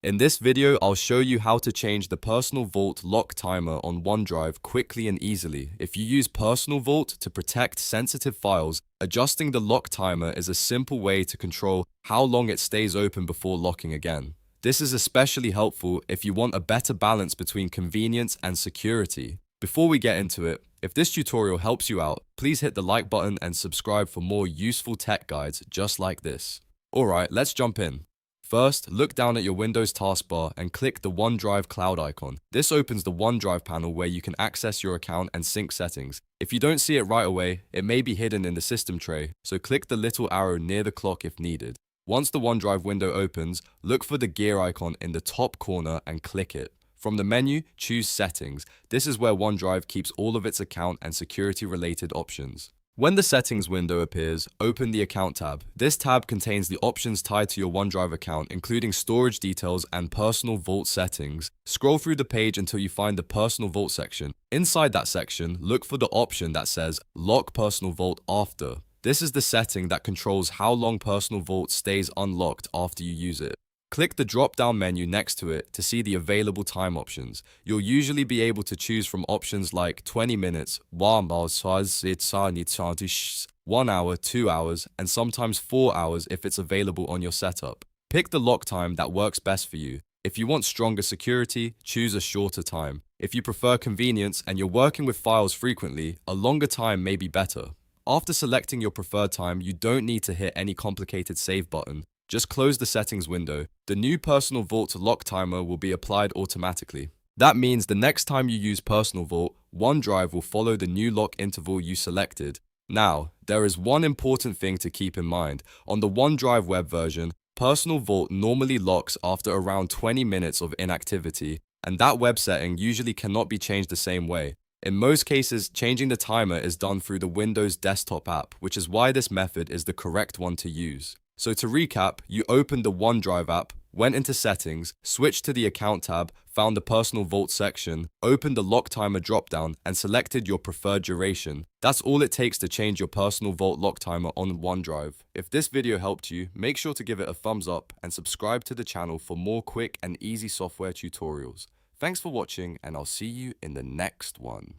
In this video, I'll show you how to change the Personal Vault lock timer on OneDrive quickly and easily. If you use Personal Vault to protect sensitive files, adjusting the lock timer is a simple way to control how long it stays open before locking again. This is especially helpful if you want a better balance between convenience and security. Before we get into it, if this tutorial helps you out, please hit the like button and subscribe for more useful tech guides just like this. Alright, let's jump in. First, look down at your Windows taskbar and click the OneDrive cloud icon. This opens the OneDrive panel where you can access your account and sync settings. If you don't see it right away, it may be hidden in the system tray, so click the little arrow near the clock if needed. Once the OneDrive window opens, look for the gear icon in the top corner and click it. From the menu, choose Settings. This is where OneDrive keeps all of its account and security-related options. When the Settings window appears, open the Account tab. This tab contains the options tied to your OneDrive account, including storage details and Personal Vault settings. Scroll through the page until you find the Personal Vault section. Inside that section, look for the option that says Lock Personal Vault After. This is the setting that controls how long Personal Vault stays unlocked after you use it. Click the drop-down menu next to it to see the available time options. You'll usually be able to choose from options like 20 minutes, 1 hour, 2 hours, and sometimes 4 hours if it's available on your setup. Pick the lock time that works best for you. If you want stronger security, choose a shorter time. If you prefer convenience and you're working with files frequently, a longer time may be better. After selecting your preferred time, you don't need to hit any complicated save button. Just close the settings window. The new Personal Vault lock timer will be applied automatically. That means the next time you use Personal Vault, OneDrive will follow the new lock interval you selected. Now, there is one important thing to keep in mind. On the OneDrive web version, Personal Vault normally locks after around 20 minutes of inactivity, and that web setting usually cannot be changed the same way. In most cases, changing the timer is done through the Windows desktop app, which is why this method is the correct one to use. So to recap, you opened the OneDrive app, went into Settings, switched to the Account tab, found the Personal Vault section, opened the lock timer dropdown, and selected your preferred duration. That's all it takes to change your Personal Vault lock timer on OneDrive. If this video helped you, make sure to give it a thumbs up and subscribe to the channel for more quick and easy software tutorials. Thanks for watching, and I'll see you in the next one.